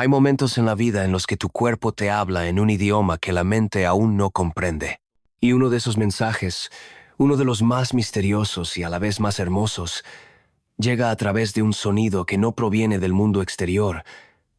Hay momentos en la vida en los que tu cuerpo te habla en un idioma que la mente aún no comprende. Y uno de esos mensajes, uno de los más misteriosos y a la vez más hermosos, llega a través de un sonido que no proviene del mundo exterior,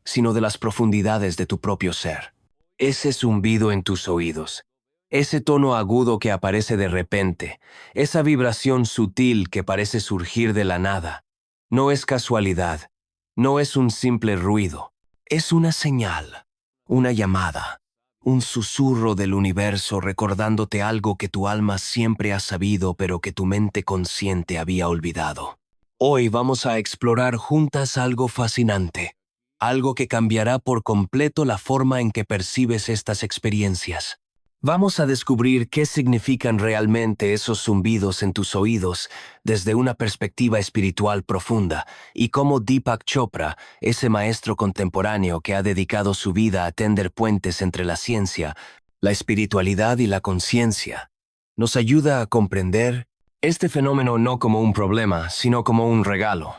sino de las profundidades de tu propio ser. Ese zumbido en tus oídos, ese tono agudo que aparece de repente, esa vibración sutil que parece surgir de la nada, no es casualidad, no es un simple ruido, es una señal, una llamada, un susurro del universo recordándote algo que tu alma siempre ha sabido pero que tu mente consciente había olvidado. Hoy vamos a explorar juntas algo fascinante, algo que cambiará por completo la forma en que percibes estas experiencias. Vamos a descubrir qué significan realmente esos zumbidos en tus oídos desde una perspectiva espiritual profunda y cómo Deepak Chopra, ese maestro contemporáneo que ha dedicado su vida a tender puentes entre la ciencia, la espiritualidad y la conciencia, nos ayuda a comprender este fenómeno no como un problema, sino como un regalo.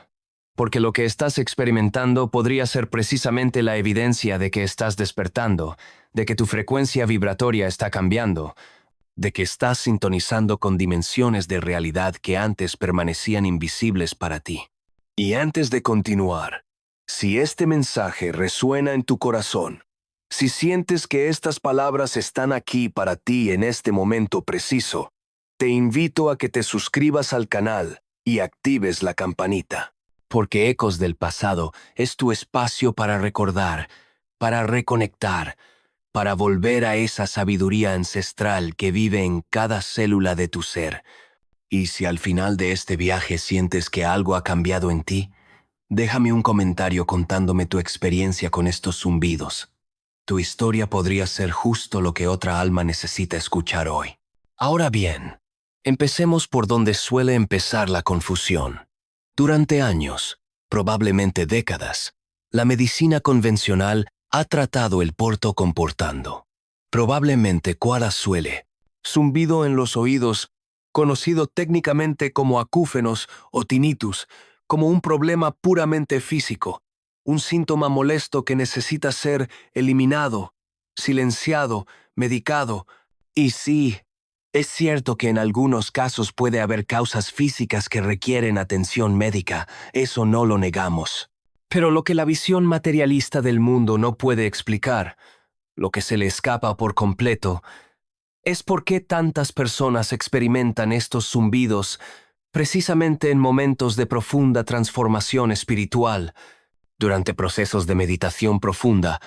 Porque lo que estás experimentando podría ser precisamente la evidencia de que estás despertando, de que tu frecuencia vibratoria está cambiando, de que estás sintonizando con dimensiones de realidad que antes permanecían invisibles para ti. Y antes de continuar, si este mensaje resuena en tu corazón, si sientes que estas palabras están aquí para ti en este momento preciso, te invito a que te suscribas al canal y actives la campanita. Porque Ecos del Pasado es tu espacio para recordar, para reconectar, para volver a esa sabiduría ancestral que vive en cada célula de tu ser. Y si al final de este viaje sientes que algo ha cambiado en ti, déjame un comentario contándome tu experiencia con estos zumbidos. Tu historia podría ser justo lo que otra alma necesita escuchar hoy. Ahora bien, empecemos por donde suele empezar la confusión. Durante años, probablemente décadas, la medicina convencional ha tratado el porto comportando. Probablemente cuara suele, zumbido en los oídos, conocido técnicamente como acúfenos o tinnitus, como un problema puramente físico, un síntoma molesto que necesita ser eliminado, silenciado, medicado. Y sí, es cierto que en algunos casos puede haber causas físicas que requieren atención médica, eso no lo negamos. Pero lo que la visión materialista del mundo no puede explicar, lo que se le escapa por completo, es por qué tantas personas experimentan estos zumbidos precisamente en momentos de profunda transformación espiritual, durante procesos de meditación profunda,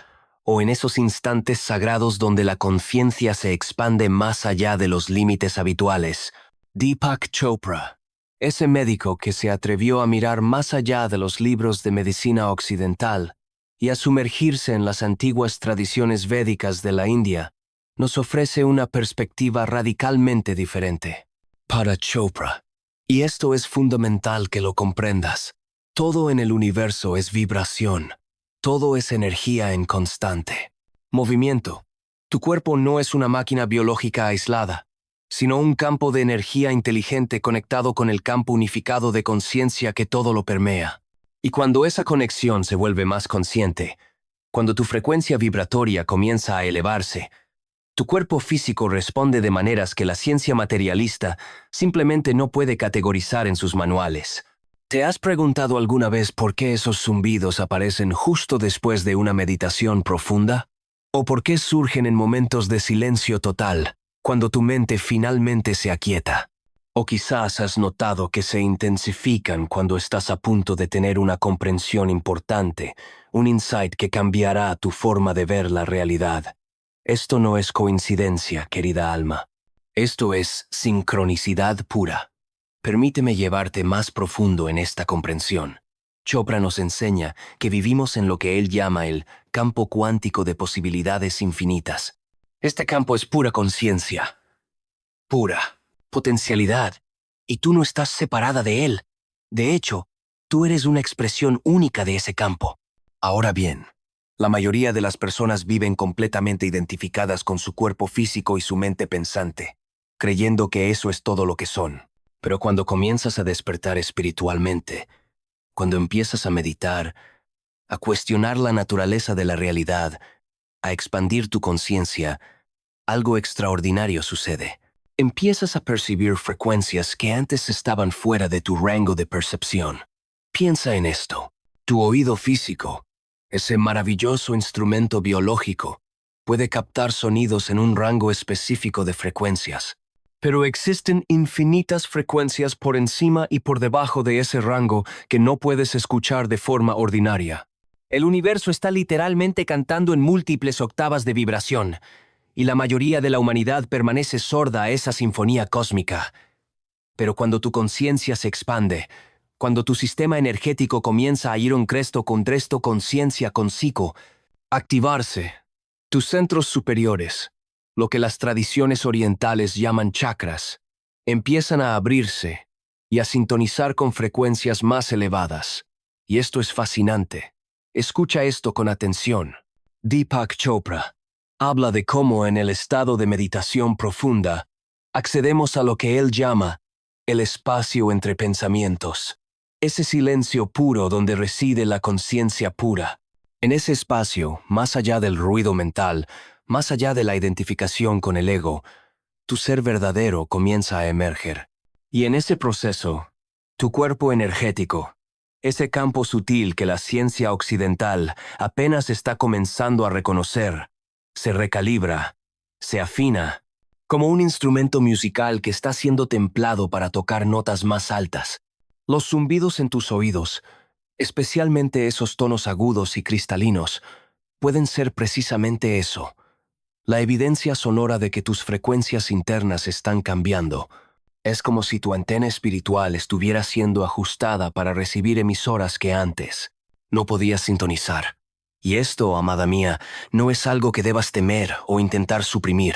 o en esos instantes sagrados donde la conciencia se expande más allá de los límites habituales. Deepak Chopra, ese médico que se atrevió a mirar más allá de los libros de medicina occidental y a sumergirse en las antiguas tradiciones védicas de la India, nos ofrece una perspectiva radicalmente diferente. Para Chopra, y esto es fundamental que lo comprendas, todo en el universo es vibración. Todo es energía en constante movimiento. Tu cuerpo no es una máquina biológica aislada, sino un campo de energía inteligente conectado con el campo unificado de conciencia que todo lo permea. Y cuando esa conexión se vuelve más consciente, cuando tu frecuencia vibratoria comienza a elevarse, tu cuerpo físico responde de maneras que la ciencia materialista simplemente no puede categorizar en sus manuales. ¿Te has preguntado alguna vez por qué esos zumbidos aparecen justo después de una meditación profunda? ¿O por qué surgen en momentos de silencio total, cuando tu mente finalmente se aquieta? ¿O quizás has notado que se intensifican cuando estás a punto de tener una comprensión importante, un insight que cambiará tu forma de ver la realidad? Esto no es coincidencia, querida alma. Esto es sincronicidad pura. Permíteme llevarte más profundo en esta comprensión. Chopra nos enseña que vivimos en lo que él llama el campo cuántico de posibilidades infinitas. Este campo es pura conciencia, pura potencialidad, y tú no estás separada de él. De hecho, tú eres una expresión única de ese campo. Ahora bien, la mayoría de las personas viven completamente identificadas con su cuerpo físico y su mente pensante, creyendo que eso es todo lo que son. Pero cuando comienzas a despertar espiritualmente, cuando empiezas a meditar, a cuestionar la naturaleza de la realidad, a expandir tu conciencia, algo extraordinario sucede. Empiezas a percibir frecuencias que antes estaban fuera de tu rango de percepción. Piensa en esto. Tu oído físico, ese maravilloso instrumento biológico, puede captar sonidos en un rango específico de frecuencias. Pero existen infinitas frecuencias por encima y por debajo de ese rango que no puedes escuchar de forma ordinaria. El universo está literalmente cantando en múltiples octavas de vibración, y la mayoría de la humanidad permanece sorda a esa sinfonía cósmica. Pero cuando tu conciencia se expande, cuando tu sistema energético comienza a ir un cresto con conciencia con psico, activarse, tus centros superiores, lo que las tradiciones orientales llaman chakras, empiezan a abrirse y a sintonizar con frecuencias más elevadas. Y esto es fascinante. Escucha esto con atención. Deepak Chopra habla de cómo en el estado de meditación profunda accedemos a lo que él llama el espacio entre pensamientos, ese silencio puro donde reside la conciencia pura. En ese espacio, más allá del ruido mental, más allá de la identificación con el ego, tu ser verdadero comienza a emerger. Y en ese proceso, tu cuerpo energético, ese campo sutil que la ciencia occidental apenas está comenzando a reconocer, se recalibra, se afina, como un instrumento musical que está siendo templado para tocar notas más altas. Los zumbidos en tus oídos, especialmente esos tonos agudos y cristalinos, pueden ser precisamente eso, la evidencia sonora de que tus frecuencias internas están cambiando. Es como si tu antena espiritual estuviera siendo ajustada para recibir emisoras que antes no podías sintonizar. Y esto, amada mía, no es algo que debas temer o intentar suprimir.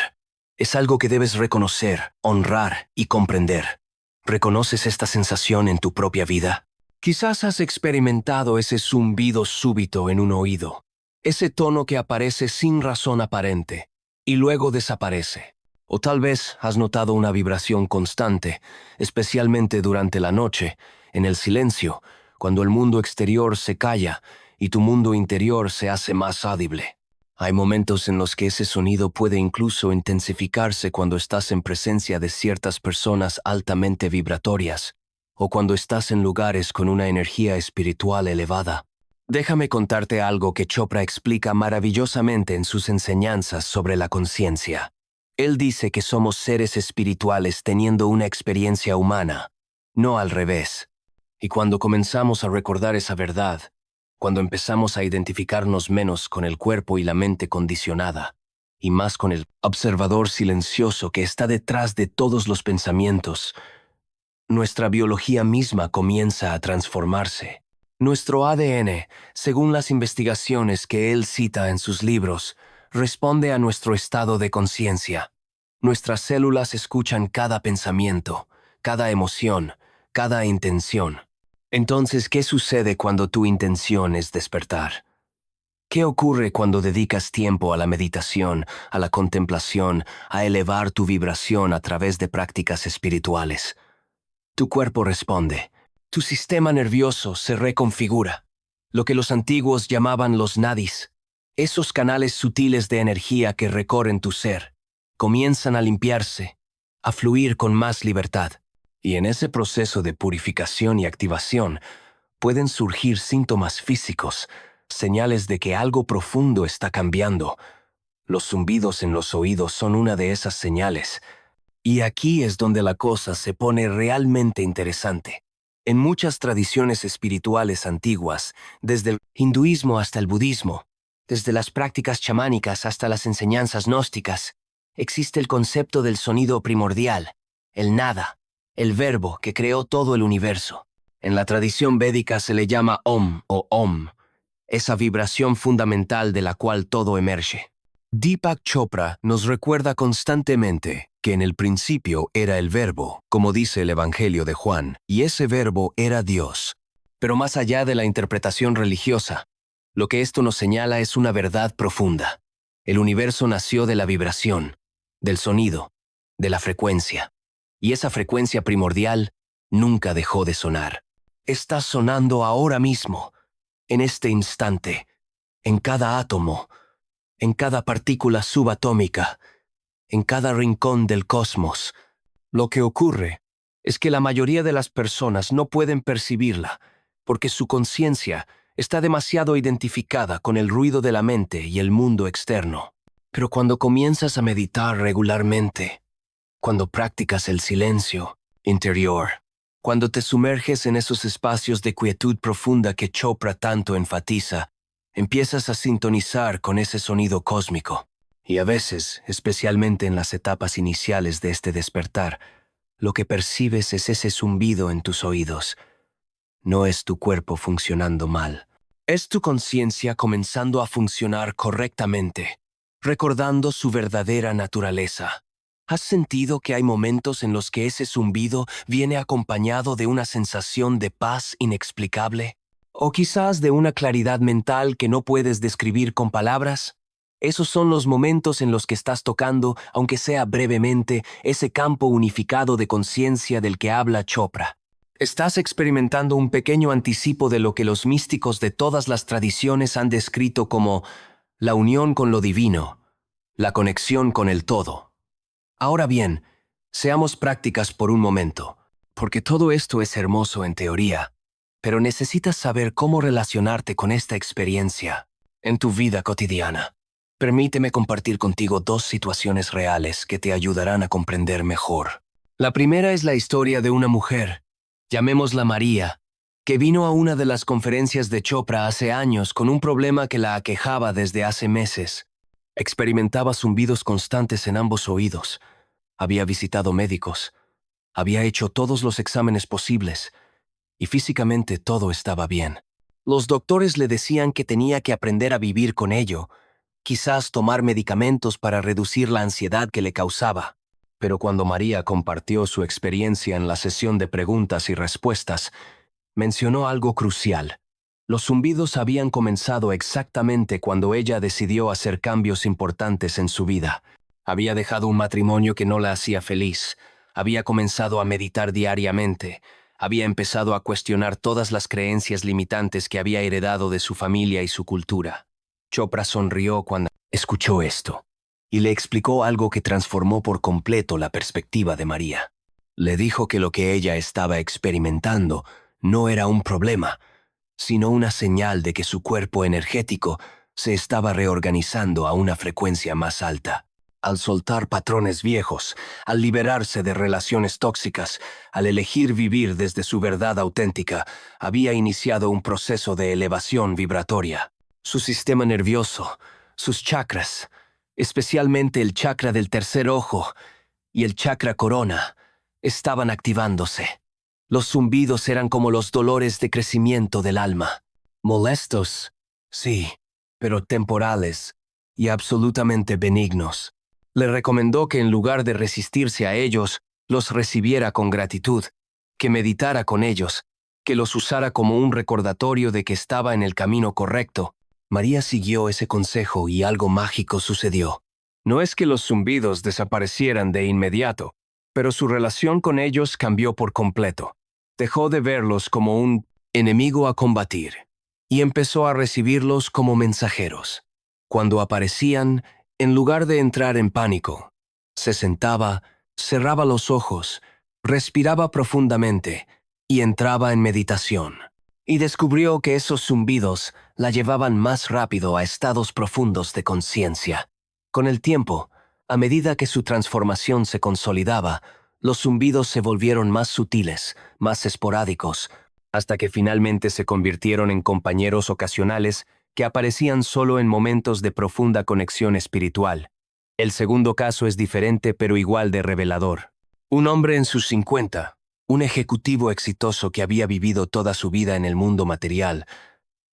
Es algo que debes reconocer, honrar y comprender. ¿Reconoces esta sensación en tu propia vida? Quizás has experimentado ese zumbido súbito en un oído, ese tono que aparece sin razón aparente y luego desaparece. O tal vez has notado una vibración constante, especialmente durante la noche, en el silencio, cuando el mundo exterior se calla y tu mundo interior se hace más audible. Hay momentos en los que ese sonido puede incluso intensificarse cuando estás en presencia de ciertas personas altamente vibratorias, o cuando estás en lugares con una energía espiritual elevada. Déjame contarte algo que Chopra explica maravillosamente en sus enseñanzas sobre la conciencia. Él dice que somos seres espirituales teniendo una experiencia humana, no al revés. Y cuando comenzamos a recordar esa verdad, cuando empezamos a identificarnos menos con el cuerpo y la mente condicionada, y más con el observador silencioso que está detrás de todos los pensamientos, nuestra biología misma comienza a transformarse. Nuestro ADN, según las investigaciones que él cita en sus libros, responde a nuestro estado de conciencia. Nuestras células escuchan cada pensamiento, cada emoción, cada intención. Entonces, ¿qué sucede cuando tu intención es despertar? ¿Qué ocurre cuando dedicas tiempo a la meditación, a la contemplación, a elevar tu vibración a través de prácticas espirituales? Tu cuerpo responde. Tu sistema nervioso se reconfigura. Lo que los antiguos llamaban los nadis, esos canales sutiles de energía que recorren tu ser, comienzan a limpiarse, a fluir con más libertad. Y en ese proceso de purificación y activación pueden surgir síntomas físicos, señales de que algo profundo está cambiando. Los zumbidos en los oídos son una de esas señales. Y aquí es donde la cosa se pone realmente interesante. En muchas tradiciones espirituales antiguas, desde el hinduismo hasta el budismo, desde las prácticas chamánicas hasta las enseñanzas gnósticas, existe el concepto del sonido primordial, el nada, el verbo que creó todo el universo. En la tradición védica se le llama Om o Om, esa vibración fundamental de la cual todo emerge. Deepak Chopra nos recuerda constantemente que en el principio era el Verbo, como dice el Evangelio de Juan, y ese Verbo era Dios. Pero más allá de la interpretación religiosa, lo que esto nos señala es una verdad profunda. El universo nació de la vibración, del sonido, de la frecuencia. Y esa frecuencia primordial nunca dejó de sonar. Está sonando ahora mismo. en este instante, en cada átomo, en cada partícula subatómica, en cada rincón del cosmos. Lo que ocurre es que la mayoría de las personas no pueden percibirla, porque su conciencia está demasiado identificada con el ruido de la mente y el mundo externo. Pero cuando comienzas a meditar regularmente, cuando practicas el silencio interior, cuando te sumerges en esos espacios de quietud profunda que Chopra tanto enfatiza, empiezas a sintonizar con ese sonido cósmico. Y a veces, especialmente en las etapas iniciales de este despertar, lo que percibes es ese zumbido en tus oídos. No es tu cuerpo funcionando mal. Es tu conciencia comenzando a funcionar correctamente, recordando su verdadera naturaleza. ¿Has sentido que hay momentos en los que ese zumbido viene acompañado de una sensación de paz inexplicable? ¿O quizás de una claridad mental que no puedes describir con palabras? Esos son los momentos en los que estás tocando, aunque sea brevemente, ese campo unificado de conciencia del que habla Chopra. Estás experimentando un pequeño anticipo de lo que los místicos de todas las tradiciones han descrito como la unión con lo divino, la conexión con el todo. Ahora bien, seamos prácticas por un momento, porque todo esto es hermoso en teoría, pero necesitas saber cómo relacionarte con esta experiencia en tu vida cotidiana. Permíteme compartir contigo dos situaciones reales que te ayudarán a comprender mejor. La primera es la historia de una mujer, llamémosla María, que vino a una de las conferencias de Chopra hace años con un problema que la aquejaba desde hace meses. Experimentaba zumbidos constantes en ambos oídos. Había visitado médicos. Había hecho todos los exámenes posibles. Y físicamente todo estaba bien. Los doctores le decían que tenía que aprender a vivir con ello, quizás tomar medicamentos para reducir la ansiedad que le causaba. Pero cuando María compartió su experiencia en la sesión de preguntas y respuestas, mencionó algo crucial. Los zumbidos habían comenzado exactamente cuando ella decidió hacer cambios importantes en su vida. Había dejado un matrimonio que no la hacía feliz. Había comenzado a meditar diariamente. Había empezado a cuestionar todas las creencias limitantes que había heredado de su familia y su cultura. Chopra sonrió cuando escuchó esto y le explicó algo que transformó por completo la perspectiva de María. Le dijo que lo que ella estaba experimentando no era un problema, sino una señal de que su cuerpo energético se estaba reorganizando a una frecuencia más alta. Al soltar patrones viejos, al liberarse de relaciones tóxicas, al elegir vivir desde su verdad auténtica, había iniciado un proceso de elevación vibratoria. Su sistema nervioso, sus chakras, especialmente el chakra del tercer ojo y el chakra corona, estaban activándose. Los zumbidos eran como los dolores de crecimiento del alma. Molestos, sí, pero temporales y absolutamente benignos. Le recomendó que en lugar de resistirse a ellos, los recibiera con gratitud, que meditara con ellos, que los usara como un recordatorio de que estaba en el camino correcto. María siguió ese consejo y algo mágico sucedió. No es que los zumbidos desaparecieran de inmediato, pero su relación con ellos cambió por completo. Dejó de verlos como un enemigo a combatir y empezó a recibirlos como mensajeros. Cuando aparecían, en lugar de entrar en pánico, se sentaba, cerraba los ojos, respiraba profundamente y entraba en meditación. Y descubrió que esos zumbidos la llevaban más rápido a estados profundos de conciencia. Con el tiempo, a medida que su transformación se consolidaba, los zumbidos se volvieron más sutiles, más esporádicos, hasta que finalmente se convirtieron en compañeros ocasionales que aparecían solo en momentos de profunda conexión espiritual. El segundo caso es diferente pero igual de revelador. Un hombre en sus 50, un ejecutivo exitoso que había vivido toda su vida en el mundo material,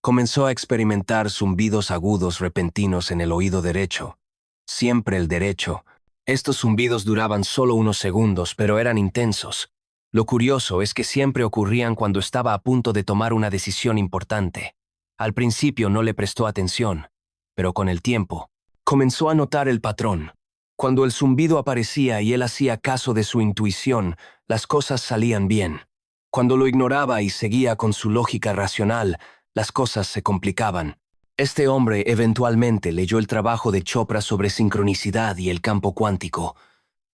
comenzó a experimentar zumbidos agudos repentinos en el oído derecho. Siempre el derecho. Estos zumbidos duraban solo unos segundos, pero eran intensos. Lo curioso es que siempre ocurrían cuando estaba a punto de tomar una decisión importante. Al principio no le prestó atención, pero con el tiempo, comenzó a notar el patrón. Cuando el zumbido aparecía y él hacía caso de su intuición, las cosas salían bien. Cuando lo ignoraba y seguía con su lógica racional, las cosas se complicaban. Este hombre eventualmente leyó el trabajo de Chopra sobre sincronicidad y el campo cuántico,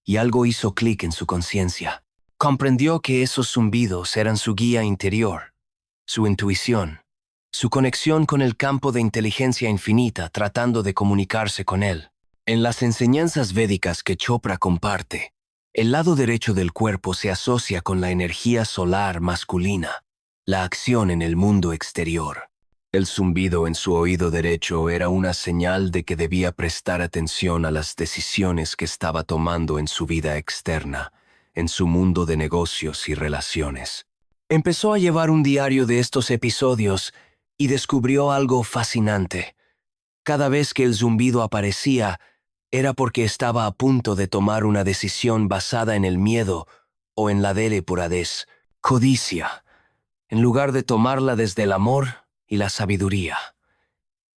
y algo hizo clic en su conciencia. Comprendió que esos zumbidos eran su guía interior, su intuición, su conexión con el campo de inteligencia infinita tratando de comunicarse con él. En las enseñanzas védicas que Chopra comparte, el lado derecho del cuerpo se asocia con la energía solar masculina, la acción en el mundo exterior. El zumbido en su oído derecho era una señal de que debía prestar atención a las decisiones que estaba tomando en su vida externa, en su mundo de negocios y relaciones. Empezó a llevar un diario de estos episodios y descubrió algo fascinante. Cada vez que el zumbido aparecía, era porque estaba a punto de tomar una decisión basada en el miedo o en la delepuradez, codicia, en lugar de tomarla desde el amor y la sabiduría.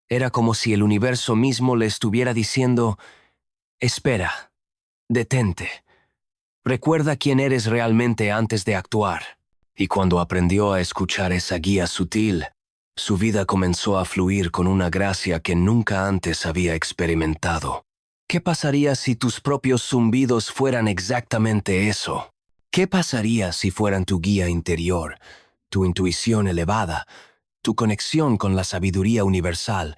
Era como si el universo mismo le estuviera diciendo: espera, detente, recuerda quién eres realmente antes de actuar. Y cuando aprendió a escuchar esa guía sutil, su vida comenzó a fluir con una gracia que nunca antes había experimentado. ¿Qué pasaría si tus propios zumbidos fueran exactamente eso? ¿Qué pasaría si fueran tu guía interior, tu intuición elevada, tu conexión con la sabiduría universal,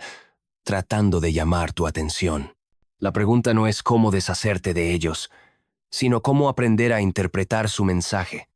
tratando de llamar tu atención? La pregunta no es cómo deshacerte de ellos, sino cómo aprender a interpretar su mensaje,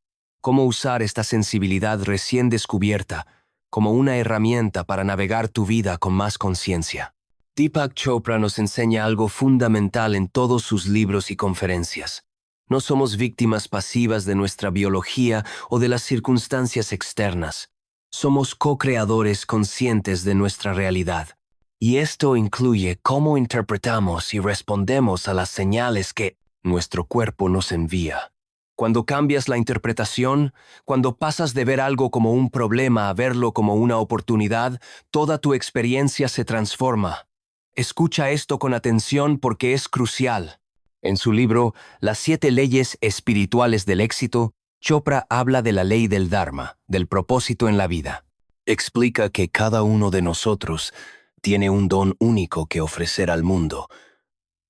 cómo usar esta sensibilidad recién descubierta como una herramienta para navegar tu vida con más conciencia. Deepak Chopra nos enseña algo fundamental en todos sus libros y conferencias. No somos víctimas pasivas de nuestra biología o de las circunstancias externas. Somos co-creadores conscientes de nuestra realidad. Y esto incluye cómo interpretamos y respondemos a las señales que nuestro cuerpo nos envía. Cuando cambias la interpretación, cuando pasas de ver algo como un problema a verlo como una oportunidad, toda tu experiencia se transforma. Escucha esto con atención porque es crucial. En su libro Las 7 leyes espirituales del éxito, Chopra habla de la ley del Dharma, del propósito en la vida. Explica que cada uno de nosotros tiene un don único que ofrecer al mundo,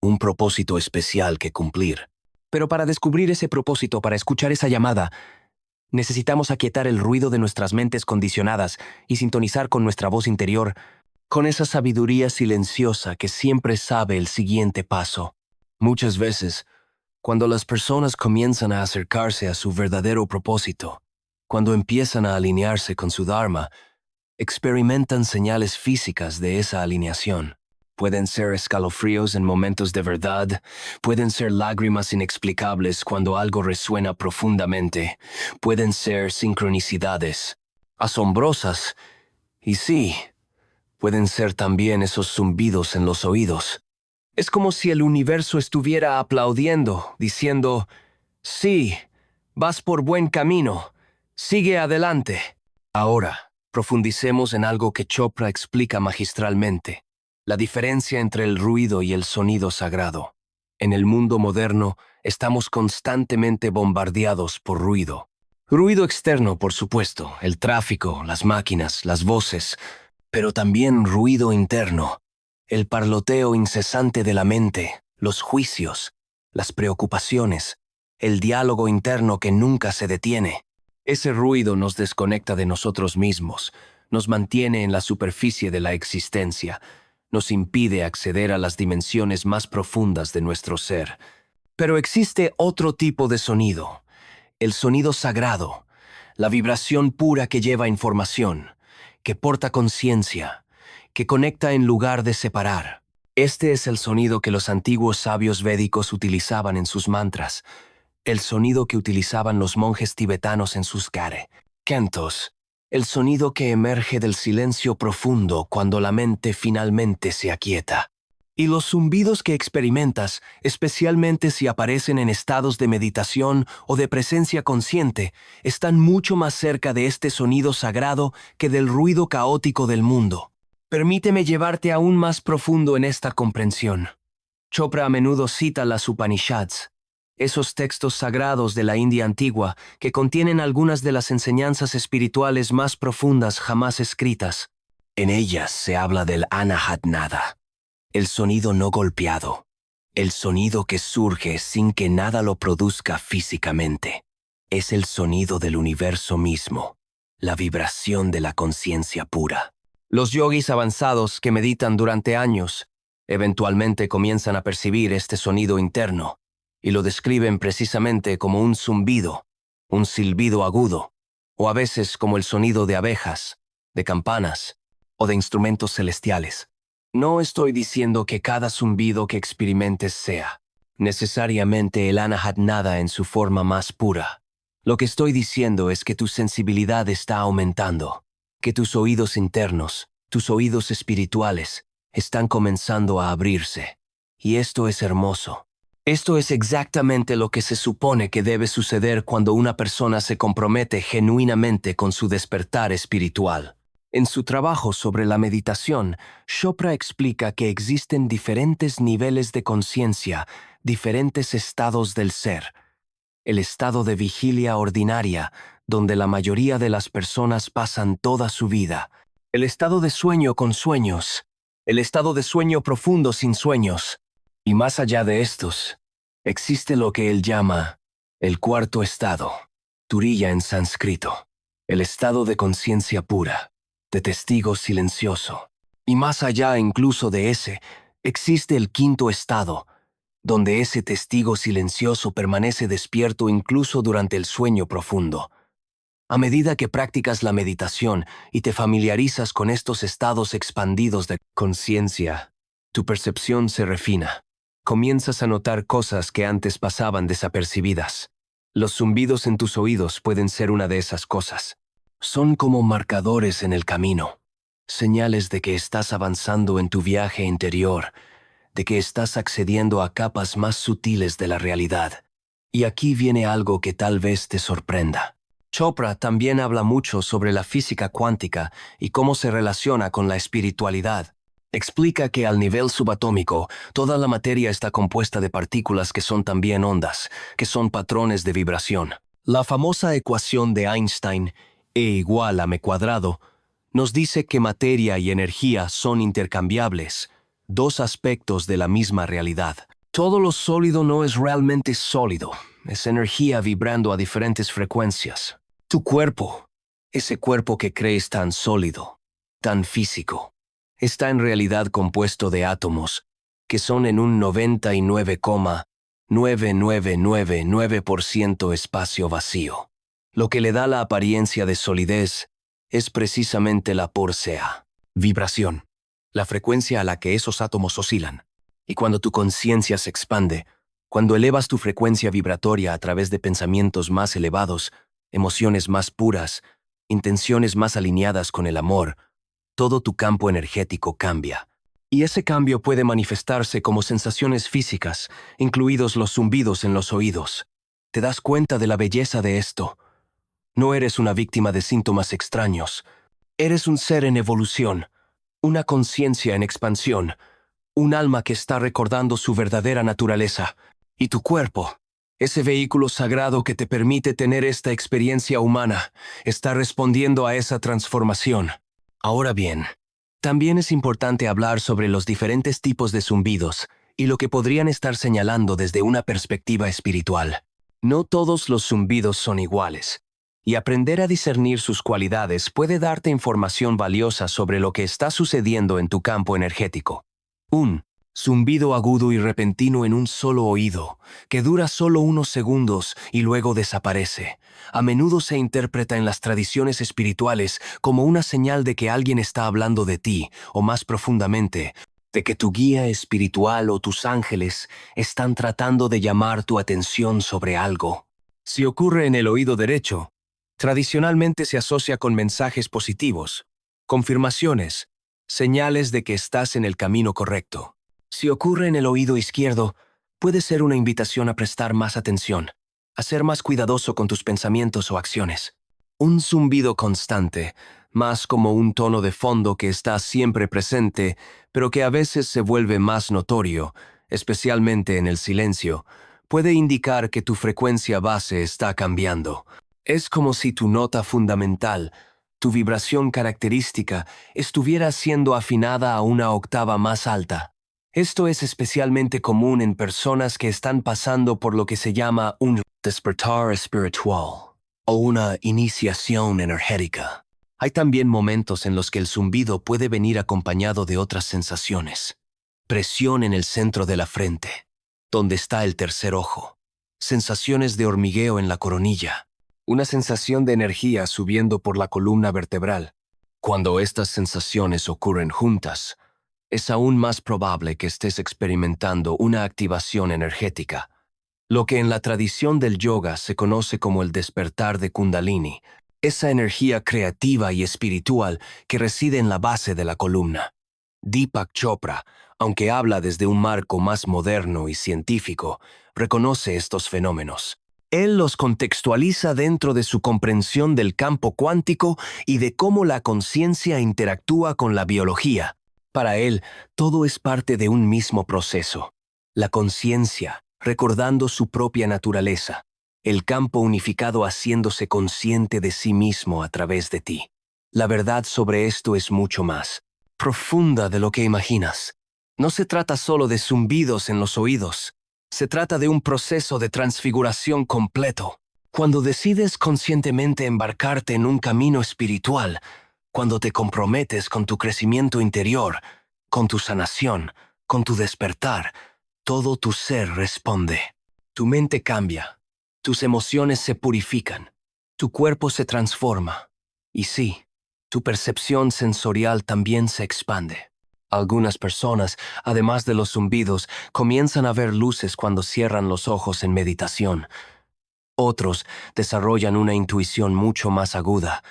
un propósito especial que cumplir. Pero para descubrir ese propósito, para escuchar esa llamada, necesitamos aquietar el ruido de nuestras mentes condicionadas y sintonizar con nuestra voz interior, con esa sabiduría silenciosa que siempre sabe el siguiente paso. Muchas veces, cuando las personas comienzan a acercarse a su verdadero propósito, cuando empiezan a alinearse con su Dharma, experimentan señales físicas de esa alineación. Pueden ser escalofríos en momentos de verdad, pueden ser lágrimas inexplicables cuando algo resuena profundamente, pueden ser sincronicidades asombrosas, y sí, pueden ser también esos zumbidos en los oídos. Es como si el universo estuviera aplaudiendo, diciendo: sí, vas por buen camino, sigue adelante. Ahora, profundicemos en algo que Chopra explica magistralmente: la diferencia entre el ruido y el sonido sagrado. En el mundo moderno, estamos constantemente bombardeados por ruido. Ruido externo, por supuesto, el tráfico, las máquinas, las voces, pero también ruido interno, el parloteo incesante de la mente, los juicios, las preocupaciones, el diálogo interno que nunca se detiene. Ese ruido nos desconecta de nosotros mismos, nos mantiene en la superficie de la existencia, nos impide acceder a las dimensiones más profundas de nuestro ser. Pero existe otro tipo de sonido, el sonido sagrado, la vibración pura que lleva información, que porta conciencia, que conecta en lugar de separar. Este es el sonido que los antiguos sabios védicos utilizaban en sus mantras, el sonido que utilizaban los monjes tibetanos en sus cantos, el sonido que emerge del silencio profundo cuando la mente finalmente se aquieta. Y los zumbidos que experimentas, especialmente si aparecen en estados de meditación o de presencia consciente, están mucho más cerca de este sonido sagrado que del ruido caótico del mundo. Permíteme llevarte aún más profundo en esta comprensión. Chopra a menudo cita las Upanishads, esos textos sagrados de la India antigua que contienen algunas de las enseñanzas espirituales más profundas jamás escritas. En ellas se habla del Anahat Nada, el sonido no golpeado, el sonido que surge sin que nada lo produzca físicamente. Es el sonido del universo mismo, la vibración de la conciencia pura. Los yogis avanzados que meditan durante años eventualmente comienzan a percibir este sonido interno y lo describen precisamente como un zumbido, un silbido agudo, o a veces como el sonido de abejas, de campanas o de instrumentos celestiales. No estoy diciendo que cada zumbido que experimentes sea necesariamente el Anahat Nada en su forma más pura. Lo que estoy diciendo es que tu sensibilidad está aumentando, que tus oídos internos, tus oídos espirituales, están comenzando a abrirse. Y esto es hermoso. Esto es exactamente lo que se supone que debe suceder cuando una persona se compromete genuinamente con su despertar espiritual. En su trabajo sobre la meditación, Chopra explica que existen diferentes niveles de conciencia, diferentes estados del ser. El estado de vigilia ordinaria, donde la mayoría de las personas pasan toda su vida. El estado de sueño con sueños. El estado de sueño profundo sin sueños. Y más allá de estos, existe lo que él llama el cuarto estado, turiya en sánscrito, el estado de conciencia pura, de testigo silencioso. Y más allá incluso de ese, existe el quinto estado, donde ese testigo silencioso permanece despierto incluso durante el sueño profundo. A medida que practicas la meditación y te familiarizas con estos estados expandidos de conciencia, tu percepción se refina. Comienzas a notar cosas que antes pasaban desapercibidas. Los zumbidos en tus oídos pueden ser una de esas cosas. Son como marcadores en el camino, señales de que estás avanzando en tu viaje interior, de que estás accediendo a capas más sutiles de la realidad. Y aquí viene algo que tal vez te sorprenda. Chopra también habla mucho sobre la física cuántica y cómo se relaciona con la espiritualidad. Explica que al nivel subatómico, toda la materia está compuesta de partículas que son también ondas, que son patrones de vibración. La famosa ecuación de Einstein, E igual a m², nos dice que materia y energía son intercambiables, dos aspectos de la misma realidad. Todo lo sólido no es realmente sólido, es energía vibrando a diferentes frecuencias. Tu cuerpo, ese cuerpo que crees tan sólido, tan físico, está en realidad compuesto de átomos, que son en un 99,9999% espacio vacío. Lo que le da la apariencia de solidez es precisamente la pórsea, vibración, la frecuencia a la que esos átomos oscilan. Y cuando tu conciencia se expande, cuando elevas tu frecuencia vibratoria a través de pensamientos más elevados, emociones más puras, intenciones más alineadas con el amor, todo tu campo energético cambia. Y ese cambio puede manifestarse como sensaciones físicas, incluidos los zumbidos en los oídos. ¿Te das cuenta de la belleza de esto? No eres una víctima de síntomas extraños. Eres un ser en evolución, una conciencia en expansión, un alma que está recordando su verdadera naturaleza. Y tu cuerpo, ese vehículo sagrado que te permite tener esta experiencia humana, está respondiendo a esa transformación. Ahora bien, también es importante hablar sobre los diferentes tipos de zumbidos y lo que podrían estar señalando desde una perspectiva espiritual. No todos los zumbidos son iguales, y aprender a discernir sus cualidades puede darte información valiosa sobre lo que está sucediendo en tu campo energético. Un zumbido agudo y repentino en un solo oído, que dura solo unos segundos y luego desaparece. A menudo se interpreta en las tradiciones espirituales como una señal de que alguien está hablando de ti, o más profundamente, de que tu guía espiritual o tus ángeles están tratando de llamar tu atención sobre algo. Si ocurre en el oído derecho, tradicionalmente se asocia con mensajes positivos, confirmaciones, señales de que estás en el camino correcto. Si ocurre en el oído izquierdo, puede ser una invitación a prestar más atención, a ser más cuidadoso con tus pensamientos o acciones. Un zumbido constante, más como un tono de fondo que está siempre presente, pero que a veces se vuelve más notorio, especialmente en el silencio, puede indicar que tu frecuencia base está cambiando. Es como si tu nota fundamental, tu vibración característica estuviera siendo afinada a una octava más alta. Esto es especialmente común en personas que están pasando por lo que se llama un despertar espiritual o una iniciación energética. Hay también momentos en los que el zumbido puede venir acompañado de otras sensaciones. Presión en el centro de la frente, donde está el tercer ojo. Sensaciones de hormigueo en la coronilla. Una sensación de energía subiendo por la columna vertebral. Cuando estas sensaciones ocurren juntas, es aún más probable que estés experimentando una activación energética, lo que en la tradición del yoga se conoce como el despertar de Kundalini, esa energía creativa y espiritual que reside en la base de la columna. Deepak Chopra, aunque habla desde un marco más moderno y científico, reconoce estos fenómenos. Él los contextualiza dentro de su comprensión del campo cuántico y de cómo la conciencia interactúa con la biología. Para él, todo es parte de un mismo proceso. La conciencia, recordando su propia naturaleza. El campo unificado haciéndose consciente de sí mismo a través de ti. La verdad sobre esto es mucho más profunda de lo que imaginas. No se trata solo de zumbidos en los oídos. Se trata de un proceso de transfiguración completo. Cuando decides conscientemente embarcarte en un camino espiritual, cuando te comprometes con tu crecimiento interior, con tu sanación, con tu despertar, todo tu ser responde. Tu mente cambia, tus emociones se purifican, tu cuerpo se transforma. Y sí, tu percepción sensorial también se expande. Algunas personas, además de los zumbidos, comienzan a ver luces cuando cierran los ojos en meditación. Otros desarrollan una intuición mucho más aguda.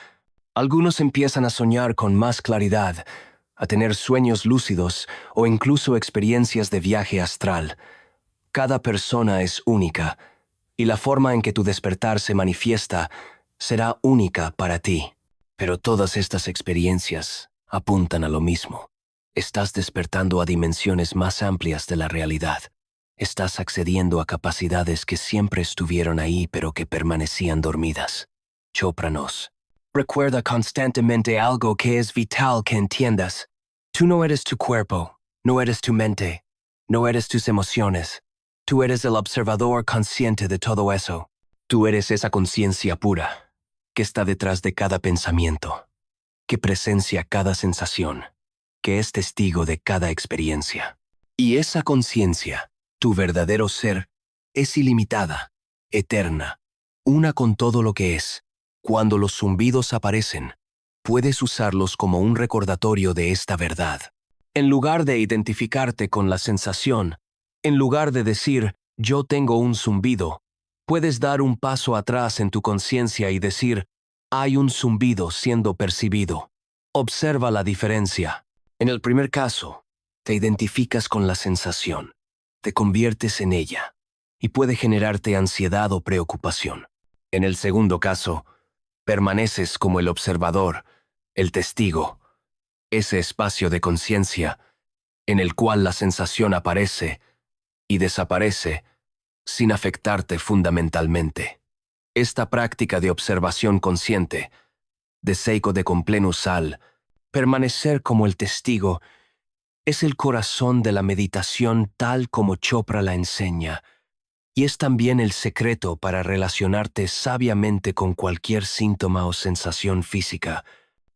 Algunos empiezan a soñar con más claridad, a tener sueños lúcidos o incluso experiencias de viaje astral. Cada persona es única, y la forma en que tu despertar se manifiesta será única para ti. Pero todas estas experiencias apuntan a lo mismo. Estás despertando a dimensiones más amplias de la realidad. Estás accediendo a capacidades que siempre estuvieron ahí pero que permanecían dormidas. Chopra nos recuerda constantemente algo que es vital que entiendas. Tú no eres tu cuerpo, no eres tu mente, no eres tus emociones. Tú eres el observador consciente de todo eso. Tú eres esa conciencia pura que está detrás de cada pensamiento, que presencia cada sensación, que es testigo de cada experiencia. Y esa conciencia, tu verdadero ser, es ilimitada, eterna, una con todo lo que es. Cuando los zumbidos aparecen, puedes usarlos como un recordatorio de esta verdad. En lugar de identificarte con la sensación, en lugar de decir, yo tengo un zumbido, puedes dar un paso atrás en tu conciencia y decir, hay un zumbido siendo percibido. Observa la diferencia. En el primer caso, te identificas con la sensación, te conviertes en ella, y puede generarte ansiedad o preocupación. En el segundo caso, permaneces como el observador, el testigo, ese espacio de conciencia en el cual la sensación aparece y desaparece sin afectarte fundamentalmente. Esta práctica de observación consciente, de seiko de completo sal, permanecer como el testigo, es el corazón de la meditación tal como Chopra la enseña, y es también el secreto para relacionarte sabiamente con cualquier síntoma o sensación física.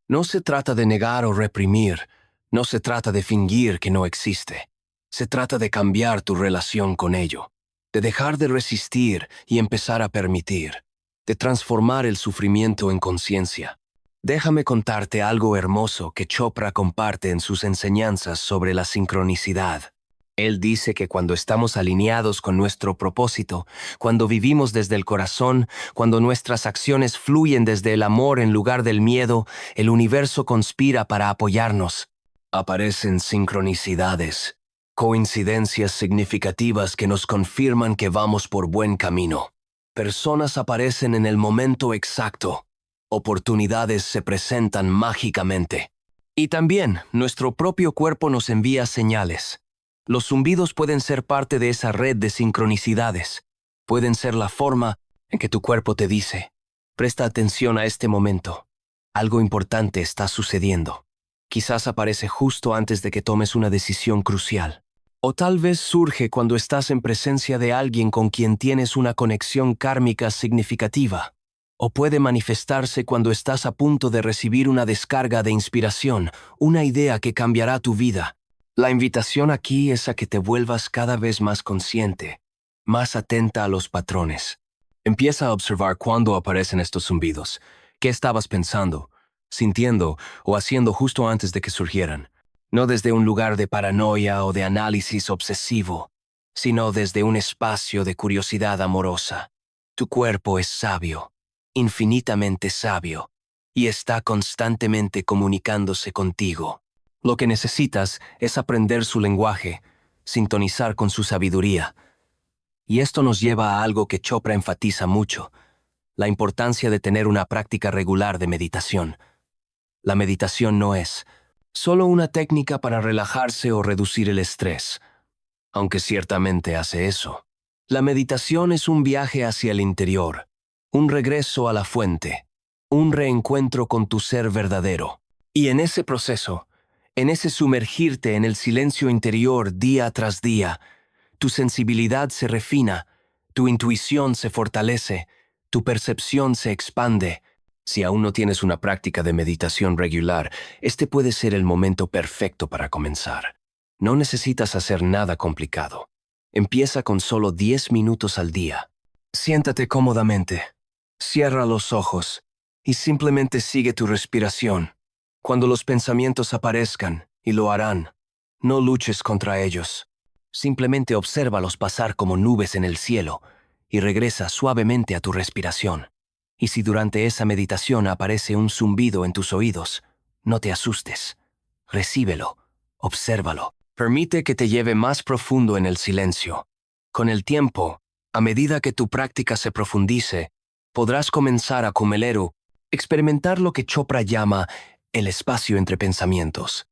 No se trata de negar o reprimir, no se trata de fingir que no existe. Se trata de cambiar tu relación con ello, de dejar de resistir y empezar a permitir, de transformar el sufrimiento en conciencia. Déjame contarte algo hermoso que Chopra comparte en sus enseñanzas sobre la sincronicidad. Él dice que cuando estamos alineados con nuestro propósito, cuando vivimos desde el corazón, cuando nuestras acciones fluyen desde el amor en lugar del miedo, el universo conspira para apoyarnos. Aparecen sincronicidades, coincidencias significativas que nos confirman que vamos por buen camino. Personas aparecen en el momento exacto. Oportunidades se presentan mágicamente. Y también nuestro propio cuerpo nos envía señales. Los zumbidos pueden ser parte de esa red de sincronicidades. Pueden ser la forma en que tu cuerpo te dice, presta atención a este momento. Algo importante está sucediendo. Quizás aparece justo antes de que tomes una decisión crucial. O tal vez surge cuando estás en presencia de alguien con quien tienes una conexión kármica significativa. O puede manifestarse cuando estás a punto de recibir una descarga de inspiración, una idea que cambiará tu vida. La invitación aquí es a que te vuelvas cada vez más consciente, más atenta a los patrones. Empieza a observar cuándo aparecen estos zumbidos. ¿Qué estabas pensando, sintiendo o haciendo justo antes de que surgieran? No desde un lugar de paranoia o de análisis obsesivo, sino desde un espacio de curiosidad amorosa. Tu cuerpo es sabio, infinitamente sabio, y está constantemente comunicándose contigo. Lo que necesitas es aprender su lenguaje, sintonizar con su sabiduría. Y esto nos lleva a algo que Chopra enfatiza mucho: la importancia de tener una práctica regular de meditación. La meditación no es solo una técnica para relajarse o reducir el estrés, aunque ciertamente hace eso. La meditación es un viaje hacia el interior, un regreso a la fuente, un reencuentro con tu ser verdadero. Y en ese proceso, en ese sumergirte en el silencio interior día tras día, tu sensibilidad se refina, tu intuición se fortalece, tu percepción se expande. Si aún no tienes una práctica de meditación regular, este puede ser el momento perfecto para comenzar. No necesitas hacer nada complicado. Empieza con solo 10 minutos al día. Siéntate cómodamente, cierra los ojos y simplemente sigue tu respiración. Cuando los pensamientos aparezcan, y lo harán, no luches contra ellos. Simplemente obsérvalos pasar como nubes en el cielo y regresa suavemente a tu respiración. Y si durante esa meditación aparece un zumbido en tus oídos, no te asustes. Recíbelo, obsérvalo. Permite que te lleve más profundo en el silencio. Con el tiempo, a medida que tu práctica se profundice, podrás comenzar a experimentar lo que Chopra llama el espacio entre pensamientos.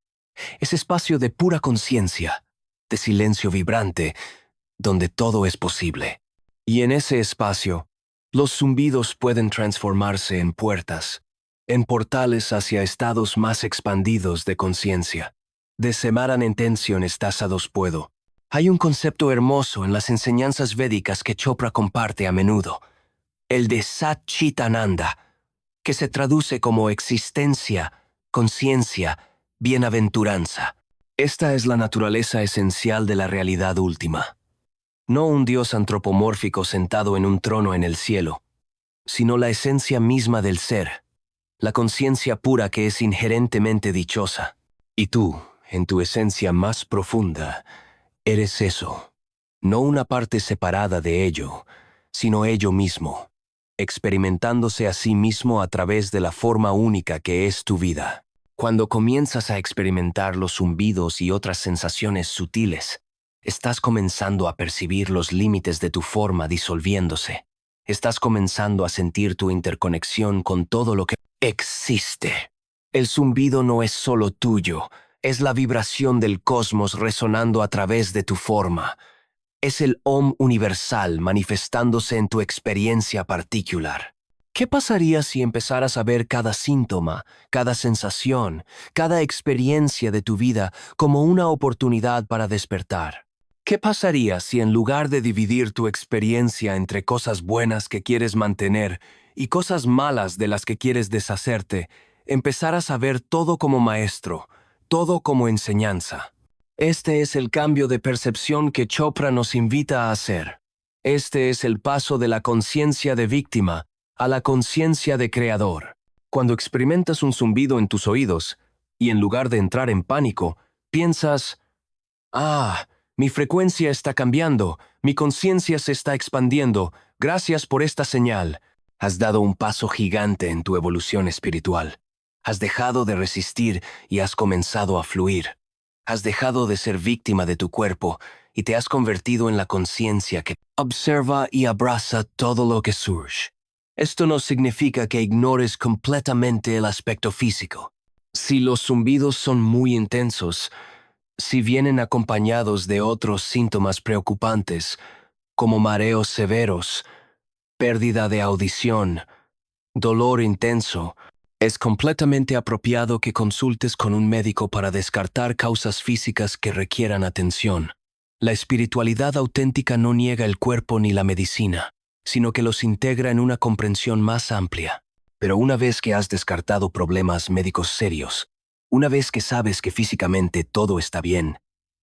Ese espacio de pura conciencia, de silencio vibrante, donde todo es posible. Y en ese espacio, los zumbidos pueden transformarse en puertas, en portales hacia estados más expandidos de conciencia. De Semaran Intention Estasados Puedo. Hay un concepto hermoso en las enseñanzas védicas que Chopra comparte a menudo, el de Sat Chit Ananda, que se traduce como existencia, conciencia, bienaventuranza. Esta es la naturaleza esencial de la realidad última. No un Dios antropomórfico sentado en un trono en el cielo, sino la esencia misma del ser, la conciencia pura que es inherentemente dichosa. Y tú, en tu esencia más profunda, eres eso, no una parte separada de ello, sino ello mismo, experimentándose a sí mismo a través de la forma única que es tu vida. Cuando comienzas a experimentar los zumbidos y otras sensaciones sutiles, estás comenzando a percibir los límites de tu forma disolviéndose. Estás comenzando a sentir tu interconexión con todo lo que existe. El zumbido no es solo tuyo, es la vibración del cosmos resonando a través de tu forma. Es el Om universal manifestándose en tu experiencia particular. ¿Qué pasaría si empezaras a ver cada síntoma, cada sensación, cada experiencia de tu vida como una oportunidad para despertar? ¿Qué pasaría si en lugar de dividir tu experiencia entre cosas buenas que quieres mantener y cosas malas de las que quieres deshacerte, empezaras a ver todo como maestro, todo como enseñanza? Este es el cambio de percepción que Chopra nos invita a hacer. Este es el paso de la conciencia de víctima a la conciencia de creador. Cuando experimentas un zumbido en tus oídos, y en lugar de entrar en pánico, piensas: «Ah, mi frecuencia está cambiando, mi conciencia se está expandiendo, gracias por esta señal». Has dado un paso gigante en tu evolución espiritual. Has dejado de resistir y has comenzado a fluir. Has dejado de ser víctima de tu cuerpo y te has convertido en la conciencia que observa y abraza todo lo que surge. Esto no significa que ignores completamente el aspecto físico. Si los zumbidos son muy intensos, si vienen acompañados de otros síntomas preocupantes, como mareos severos, pérdida de audición, dolor intenso, Es completamente apropiado que consultes con un médico para descartar causas físicas que requieran atención. La espiritualidad auténtica no niega el cuerpo ni la medicina, sino que los integra en una comprensión más amplia. Pero una vez que has descartado problemas médicos serios, una vez que sabes que físicamente todo está bien,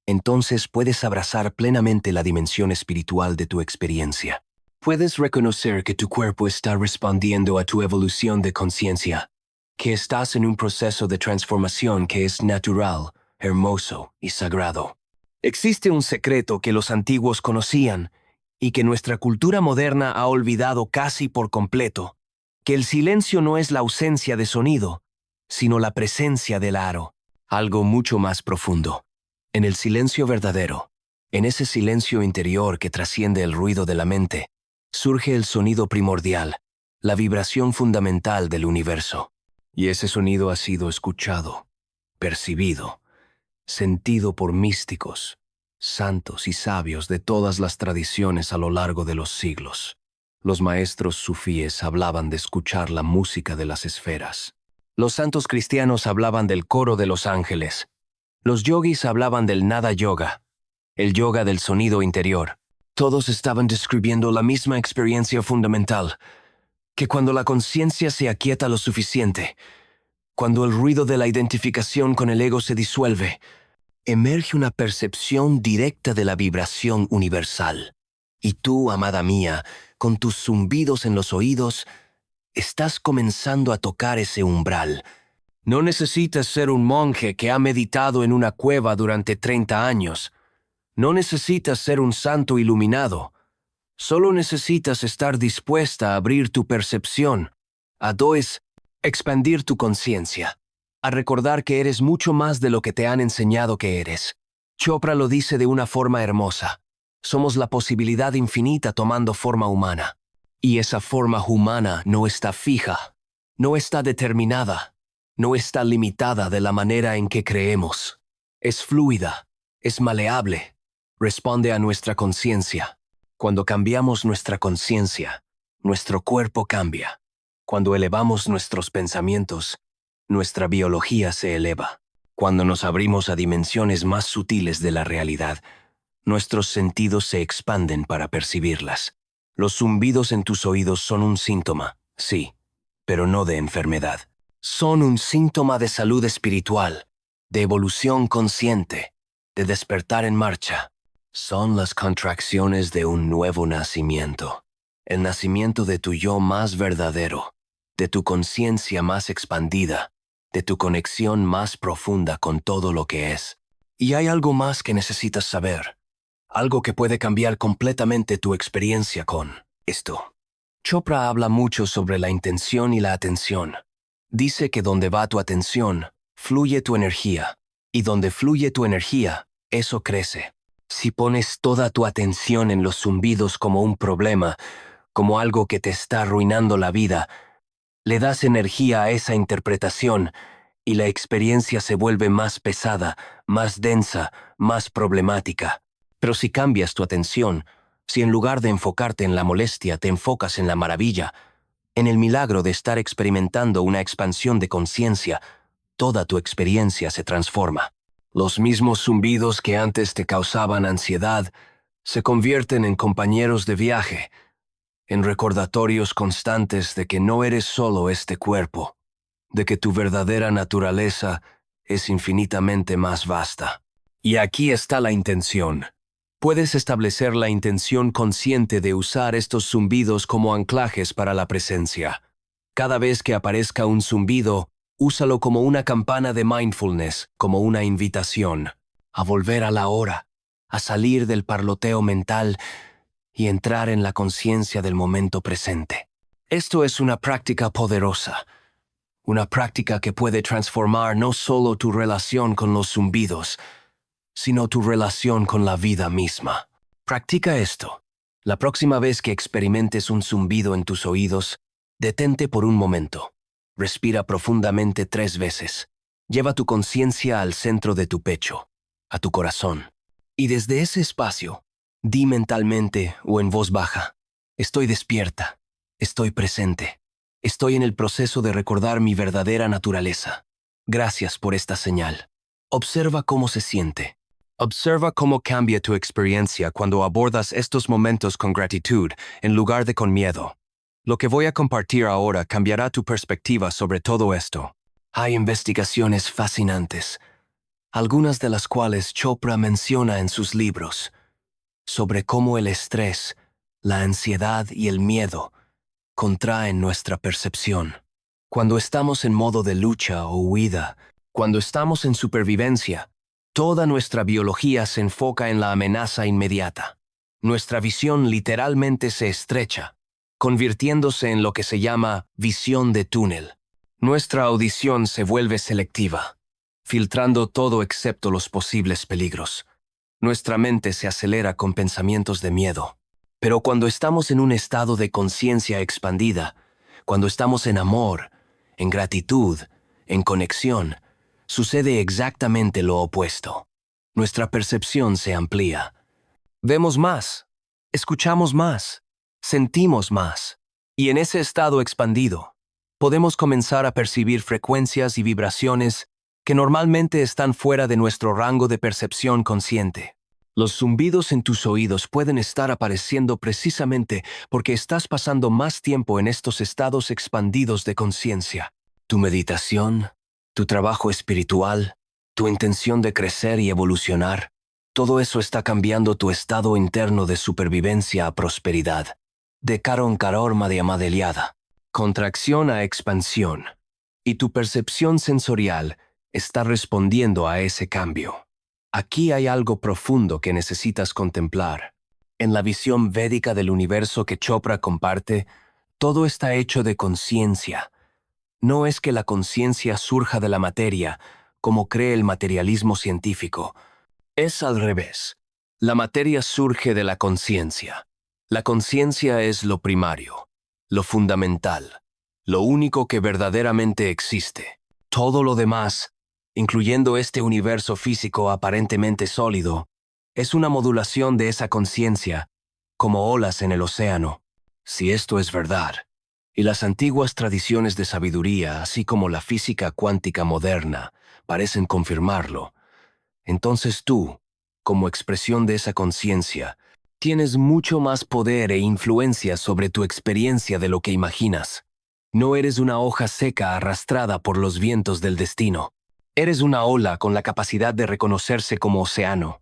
entonces puedes abrazar plenamente la dimensión espiritual de tu experiencia. Puedes reconocer que tu cuerpo está respondiendo a tu evolución de conciencia, que estás en un proceso de transformación que es natural, hermoso y sagrado. Existe un secreto que los antiguos conocían y que nuestra cultura moderna ha olvidado casi por completo, que el silencio no es la ausencia de sonido, sino la presencia del aro, algo mucho más profundo. En el silencio verdadero, en ese silencio interior que trasciende el ruido de la mente, surge el sonido primordial, la vibración fundamental del universo. Y ese sonido ha sido escuchado, percibido, sentido por místicos, santos y sabios de todas las tradiciones a lo largo de los siglos. Los maestros sufíes hablaban de escuchar la música de las esferas. Los santos cristianos hablaban del coro de los ángeles. Los yogis hablaban del nada yoga, el yoga del sonido interior. Todos estaban describiendo la misma experiencia fundamental, que cuando la conciencia se aquieta lo suficiente, cuando el ruido de la identificación con el ego se disuelve, emerge una percepción directa de la vibración universal. Y tú, amada mía, con tus zumbidos en los oídos, estás comenzando a tocar ese umbral. No necesitas ser un monje que ha meditado en una cueva durante 30 años. No necesitas ser un santo iluminado. Solo necesitas estar dispuesta a abrir tu percepción, a expandir tu conciencia, a recordar que eres mucho más de lo que te han enseñado que eres. Chopra lo dice de una forma hermosa. Somos la posibilidad infinita tomando forma humana. Y esa forma humana no está fija, no está determinada, no está limitada de la manera en que creemos. Es fluida, es maleable, responde a nuestra conciencia. Cuando cambiamos nuestra conciencia, nuestro cuerpo cambia. Cuando elevamos nuestros pensamientos, nuestra biología se eleva. Cuando nos abrimos a dimensiones más sutiles de la realidad, nuestros sentidos se expanden para percibirlas. Los zumbidos en tus oídos son un síntoma, sí, pero no de enfermedad. Son un síntoma de salud espiritual, de evolución consciente, de despertar en marcha. Son las contracciones de un nuevo nacimiento, el nacimiento de tu yo más verdadero, de tu conciencia más expandida, de tu conexión más profunda con todo lo que es. Y hay algo más que necesitas saber, algo que puede cambiar completamente tu experiencia con esto. Chopra habla mucho sobre la intención y la atención. Dice que donde va tu atención, fluye tu energía, y donde fluye tu energía, eso crece. Si pones toda tu atención en los zumbidos como un problema, como algo que te está arruinando la vida, le das energía a esa interpretación y la experiencia se vuelve más pesada, más densa, más problemática. Pero si cambias tu atención, si en lugar de enfocarte en la molestia te enfocas en la maravilla, en el milagro de estar experimentando una expansión de conciencia, toda tu experiencia se transforma. Los mismos zumbidos que antes te causaban ansiedad se convierten en compañeros de viaje, en recordatorios constantes de que no eres solo este cuerpo, de que tu verdadera naturaleza es infinitamente más vasta. Y aquí está la intención. Puedes establecer la intención consciente de usar estos zumbidos como anclajes para la presencia. Cada vez que aparezca un zumbido, úsalo como una campana de mindfulness, como una invitación a volver a la hora, a salir del parloteo mental y entrar en la conciencia del momento presente. Esto es una práctica poderosa, una práctica que puede transformar no solo tu relación con los zumbidos, sino tu relación con la vida misma. Practica esto. La próxima vez que experimentes un zumbido en tus oídos, detente por un momento. Respira profundamente 3 veces. Lleva tu conciencia al centro de tu pecho, a tu corazón. Y desde ese espacio, di mentalmente o en voz baja: estoy despierta, estoy presente. Estoy en el proceso de recordar mi verdadera naturaleza. Gracias por esta señal. Observa cómo se siente. Observa cómo cambia tu experiencia cuando abordas estos momentos con gratitud en lugar de con miedo. Lo que voy a compartir ahora cambiará tu perspectiva sobre todo esto. Hay investigaciones fascinantes, algunas de las cuales Chopra menciona en sus libros, sobre cómo el estrés, la ansiedad y el miedo contraen nuestra percepción. Cuando estamos en modo de lucha o huida, cuando estamos en supervivencia, toda nuestra biología se enfoca en la amenaza inmediata. Nuestra visión literalmente se estrecha, convirtiéndose en lo que se llama visión de túnel. Nuestra audición se vuelve selectiva, filtrando todo excepto los posibles peligros. Nuestra mente se acelera con pensamientos de miedo. Pero cuando estamos en un estado de conciencia expandida, cuando estamos en amor, en gratitud, en conexión, sucede exactamente lo opuesto. Nuestra percepción se amplía. Vemos más, escuchamos más, sentimos más. Y en ese estado expandido, podemos comenzar a percibir frecuencias y vibraciones que normalmente están fuera de nuestro rango de percepción consciente. Los zumbidos en tus oídos pueden estar apareciendo precisamente porque estás pasando más tiempo en estos estados expandidos de conciencia. Tu meditación, tu trabajo espiritual, tu intención de crecer y evolucionar, todo eso está cambiando tu estado interno de supervivencia a prosperidad, de Karon Madhyamada, contracción a expansión, y tu percepción sensorial está respondiendo a ese cambio. Aquí hay algo profundo que necesitas contemplar. En la visión védica del universo que Chopra comparte, todo está hecho de conciencia. No es que la conciencia surja de la materia, como cree el materialismo científico. Es al revés. La materia surge de la conciencia. La conciencia es lo primario, lo fundamental, lo único que verdaderamente existe. Todo lo demás, incluyendo este universo físico aparentemente sólido, es una modulación de esa conciencia, como olas en el océano. Si esto es verdad, y las antiguas tradiciones de sabiduría, así como la física cuántica moderna, parecen confirmarlo, entonces tú, como expresión de esa conciencia, tienes mucho más poder e influencia sobre tu experiencia de lo que imaginas. No eres una hoja seca arrastrada por los vientos del destino. Eres una ola con la capacidad de reconocerse como océano,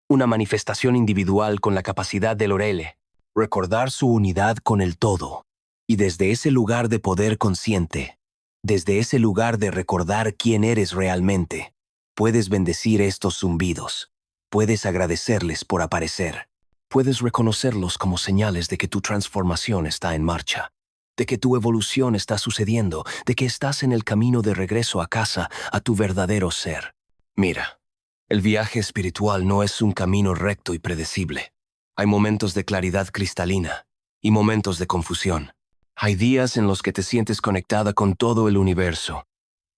una manifestación individual con la capacidad del orele, recordar su unidad con el todo, y desde ese lugar de poder consciente, desde ese lugar de recordar quién eres realmente, puedes bendecir estos zumbidos, puedes agradecerles por aparecer, puedes reconocerlos como señales de que tu transformación está en marcha, de que tu evolución está sucediendo, de que estás en el camino de regreso a casa, a tu verdadero ser. Mira, el viaje espiritual no es un camino recto y predecible. Hay momentos de claridad cristalina y momentos de confusión. Hay días en los que te sientes conectada con todo el universo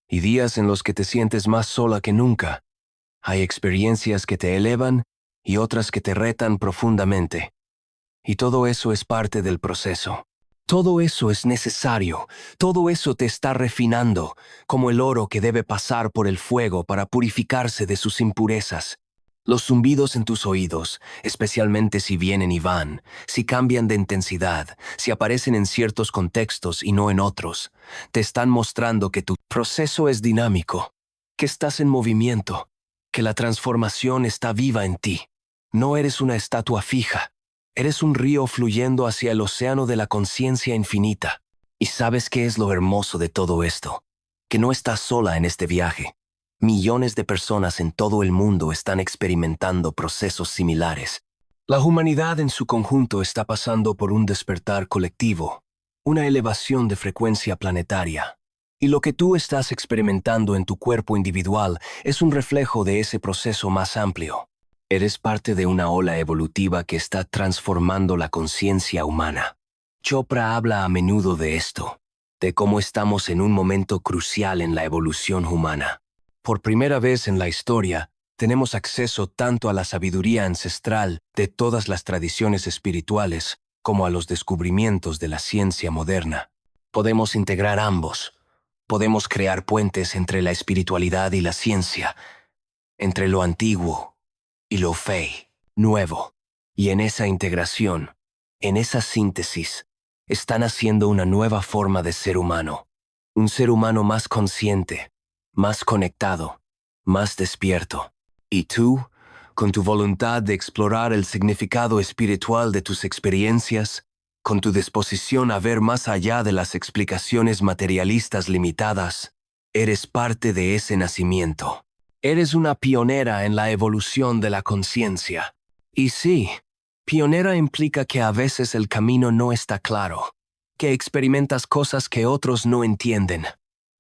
y días en los que te sientes más sola que nunca. Hay experiencias que te elevan y otras que te retan profundamente. Y todo eso es parte del proceso. Todo eso es necesario, todo eso te está refinando, como el oro que debe pasar por el fuego para purificarse de sus impurezas. Los zumbidos en tus oídos, especialmente si vienen y van, si cambian de intensidad, si aparecen en ciertos contextos y no en otros, te están mostrando que tu proceso es dinámico, que estás en movimiento, que la transformación está viva en ti. No eres una estatua fija. Eres un río fluyendo hacia el océano de la conciencia infinita. ¿Y sabes qué es lo hermoso de todo esto? Que no estás sola en este viaje. Millones de personas en todo el mundo están experimentando procesos similares. La humanidad en su conjunto está pasando por un despertar colectivo, una elevación de frecuencia planetaria. Y lo que tú estás experimentando en tu cuerpo individual es un reflejo de ese proceso más amplio. Eres parte de una ola evolutiva que está transformando la conciencia humana. Chopra habla a menudo de esto, de cómo estamos en un momento crucial en la evolución humana. Por primera vez en la historia, tenemos acceso tanto a la sabiduría ancestral de todas las tradiciones espirituales como a los descubrimientos de la ciencia moderna. Podemos integrar ambos. Podemos crear puentes entre la espiritualidad y la ciencia, entre lo antiguo y lo fey, nuevo. Y en esa integración, en esa síntesis, están haciendo una nueva forma de ser humano. Un ser humano más consciente, más conectado, más despierto. Y tú, con tu voluntad de explorar el significado espiritual de tus experiencias, con tu disposición a ver más allá de las explicaciones materialistas limitadas, eres parte de ese nacimiento. Eres una pionera en la evolución de la conciencia. Y sí, pionera implica que a veces el camino no está claro, que experimentas cosas que otros no entienden,